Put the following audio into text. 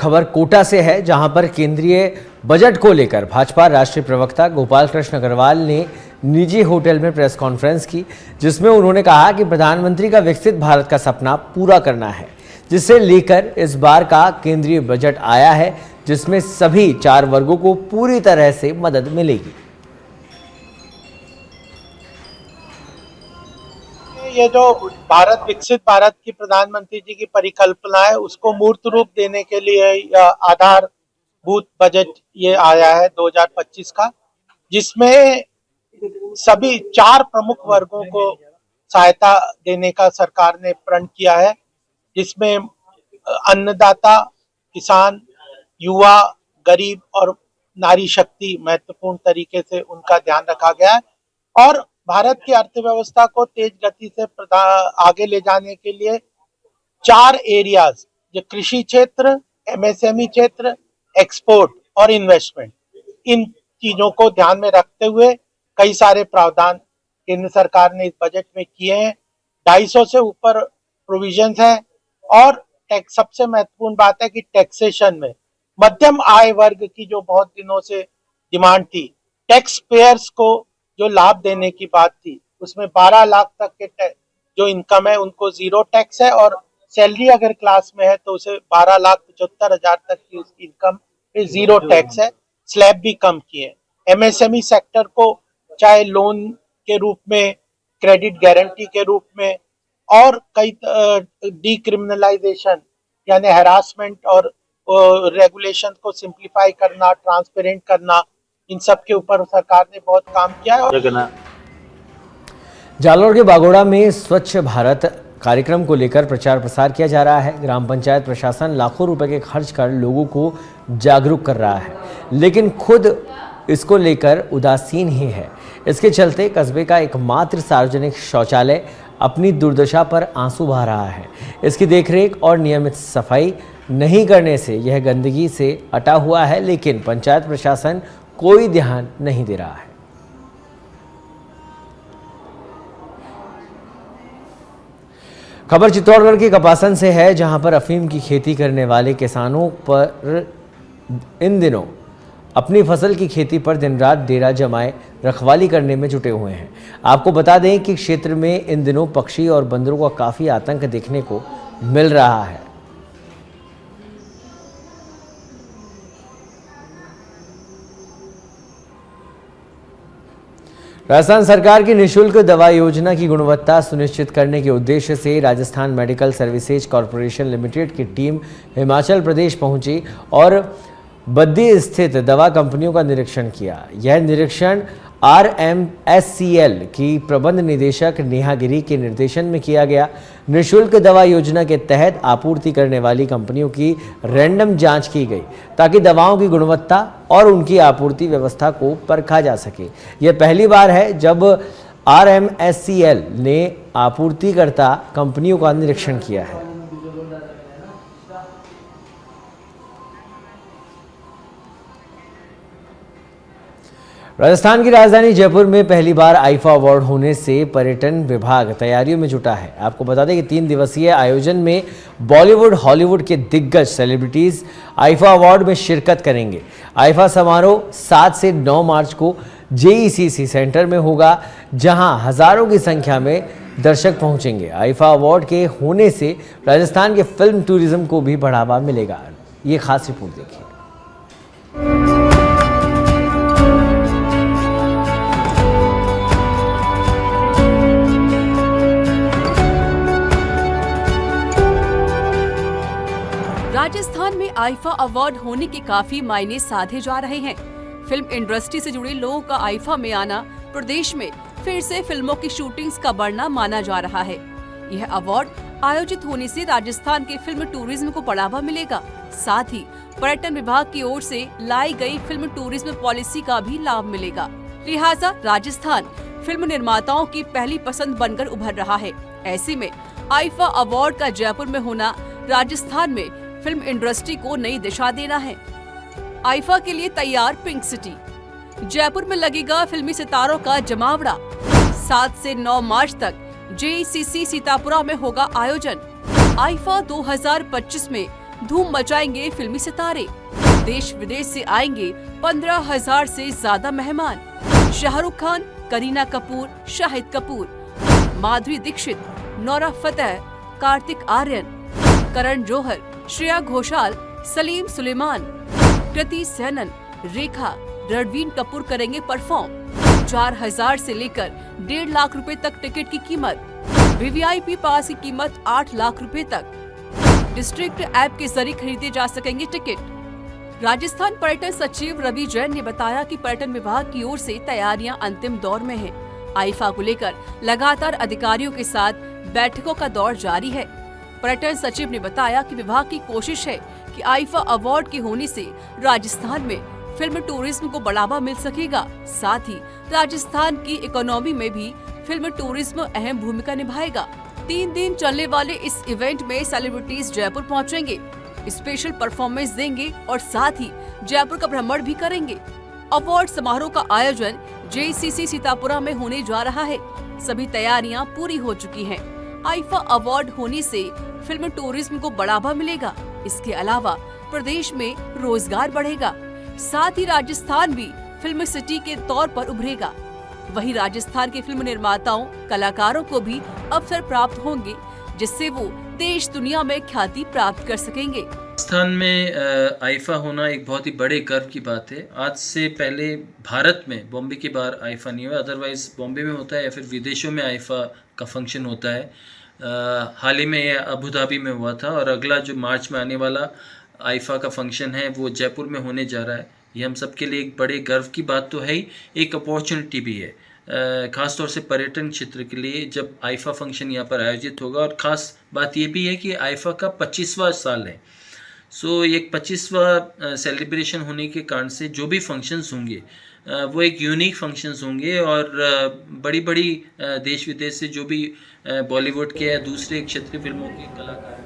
खबर कोटा से है, जहां पर केंद्रीय बजट को लेकर भाजपा राष्ट्रीय प्रवक्ता गोपाल कृष्ण अग्रवाल ने निजी होटल में प्रेस कॉन्फ्रेंस की, जिसमें उन्होंने कहा कि प्रधानमंत्री का विकसित भारत का सपना पूरा करना है, जिसे लेकर इस बार का केंद्रीय बजट आया है, जिसमें सभी 4 वर्गों को पूरी तरह से मदद मिलेगी। ये जो विकसित भारत की प्रधानमंत्री जी की परिकल्पना है, उसको मूर्त रूप देने के लिए आधारभूत बजट ये आया है 2025 का, जिसमें सभी 4 प्रमुख वर्गों को सहायता देने का सरकार ने प्रण किया है, जिसमें अन्नदाता, किसान, युवा, गरीब और नारी शक्ति महत्वपूर्ण तरीके से उनका ध्यान रखा गया है। और भारत की अर्थव्यवस्था को तेज गति से आगे ले जाने के लिए 4 एरियाज, जो कृषि क्षेत्र, एमएसएमई क्षेत्र, एक्सपोर्ट और इन्वेस्टमेंट, इन चीजों को ध्यान में रखते हुए कई सारे प्रावधान केंद्र सरकार ने इस बजट में किए हैं। 250 से ऊपर प्रोविजंस हैं। और सबसे महत्वपूर्ण बात है कि टैक्सेशन में मध्यम आय वर्ग की जो बहुत दिनों से डिमांड थी, टैक्स पेयर्स को जो लाभ देने की बात थी, उसमें 12 लाख तक के जो इनकम है उनको 0 टैक्स है, और सैलरी अगर क्लास में है तो उसे 12,75,000 तक की उसकी इनकम पे 0 टैक्स है। स्लैब भी कम किए। एमएसएमई सेक्टर को चाहे लोन के रूप में, क्रेडिट गारंटी के रूप में, और कई डीक्रिमिनलाइजेशन यानी हैरासमेंट और रेगुलेशन को सिंप्लीफाई करना, ट्रांसपेरेंट करना, इन सब के ऊपर सरकार ने बहुत काम किया है। जालौर के बागोड़ा में स्वच्छ भारत कार्यक्रम को लेकर प्रचार प्रसार किया जा रहा है। ग्राम पंचायत प्रशासन लाखों रुपए के खर्च कर लोगों को जागरूक कर रहा है, लेकिन खुद इसको लेकर उदासीन ही है। इसके चलते कस्बे का एकमात्र सार्वजनिक शौचालय अपनी दुर्दशा पर आंसू बहा रहा है। इसकी देखरेख और नियमित सफाई नहीं करने से यह गंदगी से अटा हुआ है, लेकिन पंचायत प्रशासन कोई ध्यान नहीं दे रहा है। खबर चित्तौड़गढ़ के कपासन से है, जहां पर अफीम की खेती करने वाले किसानों पर इन दिनों अपनी फसल की खेती पर दिन रात डेरा जमाए रखवाली करने में जुटे हुए हैं। आपको बता दें कि क्षेत्र में इन दिनों पक्षी और बंदरों का काफी आतंक देखने को मिल रहा है। राजस्थान सरकार की निःशुल्क दवा योजना की गुणवत्ता सुनिश्चित करने के उद्देश्य से Rajasthan medical services corporation limited की टीम हिमाचल प्रदेश पहुंची और बद्दी स्थित दवा कंपनियों का निरीक्षण किया। यह निरीक्षण RMSCL की प्रबंध निदेशक नेहा गिरी के निर्देशन में किया गया। निःशुल्क दवा योजना के तहत आपूर्ति करने वाली कंपनियों की रैंडम जांच की गई, ताकि दवाओं की गुणवत्ता और उनकी आपूर्ति व्यवस्था को परखा जा सके। यह पहली बार है जब RMSCL ने आपूर्तिकर्ता कंपनियों का निरीक्षण किया है। राजस्थान की राजधानी जयपुर में पहली बार आईफा अवार्ड होने से पर्यटन विभाग तैयारियों में जुटा है। आपको बता दें कि 3 दिवसीय आयोजन में बॉलीवुड, हॉलीवुड के दिग्गज सेलिब्रिटीज आईफा अवार्ड में शिरकत करेंगे। आईफा समारोह 7 से 9 मार्च को JECC सेंटर में होगा, जहां हजारों की संख्या में दर्शक पहुंचेंगे। आईफा अवार्ड के होने से राजस्थान के फिल्म टूरिज्म को भी बढ़ावा मिलेगा। ये खास रिपोर्ट देखिए। राजस्थान में आईफा अवार्ड होने के काफी मायने साधे जा रहे हैं। फिल्म इंडस्ट्री से जुड़े लोगों का आईफा में आना प्रदेश में फिर से फिल्मों की शूटिंग्स का बढ़ना माना जा रहा है। यह अवार्ड आयोजित होने से राजस्थान के फिल्म टूरिज्म को बढ़ावा मिलेगा। साथ ही पर्यटन विभाग की ओर से लाई गई फिल्म टूरिज्म पॉलिसी का भी लाभ मिलेगा। लिहाजा राजस्थान फिल्म निर्माताओं की पहली पसंद बनकर उभर रहा है। ऐसे में आईफा अवार्ड का जयपुर में होना राजस्थान में फिल्म इंडस्ट्री को नई दिशा देना है। आईफा के लिए तैयार पिंक सिटी। जयपुर में लगेगा फिल्मी सितारों का जमावड़ा। 7 से 9 मार्च तक JECC सीतापुरा में होगा आयोजन। आईफा 2025 में धूम मचाएंगे फिल्मी सितारे। देश विदेश से आएंगे 15,000 से ज्यादा मेहमान। शाहरुख खान, करीना कपूर, शाहिद कपूर, माधुरी दीक्षित, नोरा फतेही, कार्तिक आर्यन, करण जौहर, श्रेया घोषाल, सलीम सुलेमान, कृति सेनन, रेखा, रणवीर कपूर करेंगे परफॉर्म। 4,000 से लेकर 1.5 लाख रुपए तक टिकट की कीमत। वीवीआईपी पास की कीमत 8 लाख रुपए तक। डिस्ट्रिक्ट ऐप के जरिए खरीदे जा सकेंगे टिकट। राजस्थान पर्यटन सचिव रवि जैन ने बताया कि पर्यटन विभाग की ओर से तैयारियां अंतिम दौर में हैं। आईफा को लेकर लगातार अधिकारियों के साथ बैठकों का दौर जारी है। पर्यटन सचिव ने बताया कि विभाग की कोशिश है कि आईफा अवार्ड के होने से राजस्थान में फिल्म टूरिज्म को बढ़ावा मिल सकेगा। साथ ही राजस्थान की इकोनॉमी में भी फिल्म टूरिज्म अहम भूमिका निभाएगा। 3 दिन चलने वाले इस इवेंट में सेलिब्रिटीज जयपुर पहुंचेंगे, स्पेशल परफॉर्मेंस देंगे और साथ ही जयपुर का भ्रमण भी करेंगे। अवार्ड समारोह का आयोजन JCC सीतापुरा में होने जा रहा है। सभी तैयारियां पूरी हो चुकी हैं। आईफा अवार्ड होने से फिल्म टूरिज्म को बढ़ावा मिलेगा। इसके अलावा प्रदेश में रोजगार बढ़ेगा। साथ ही राजस्थान भी फिल्म सिटी के तौर पर उभरेगा। वहीं राजस्थान के फिल्म निर्माताओं, कलाकारों को भी अवसर प्राप्त होंगे, जिससे वो देश दुनिया में ख्याति प्राप्त कर सकेंगे। राजस्थान में आईफा होना एक बहुत ही बड़े गर्व की बात है। आज से पहले भारत में बॉम्बे के बाहर आईफा नहीं हुआ, अदरवाइज बॉम्बे में होता है या फिर विदेशों में आईफा का फंक्शन होता है। हाल ही में अबू धाबी में हुआ था और अगला जो मार्च में आने वाला आईफा का फंक्शन है वो जयपुर में होने जा रहा है। ये हम सब के लिए एक बड़े गर्व की बात तो है ही, एक अपॉर्चुनिटी भी है, ख़ास तौर से पर्यटन क्षेत्र के लिए जब आईफा फंक्शन यहाँ पर आयोजित होगा। और ख़ास बात ये भी है कि आईफा का 25वां साल है। सो एक 25वां सेलिब्रेशन होने के कारण से जो भी फंक्शंस होंगे वो एक यूनिक फंक्शंस होंगे और बड़ी बड़ी देश विदेश से जो भी बॉलीवुड के या दूसरे क्षेत्रीय फिल्मों के कलाकार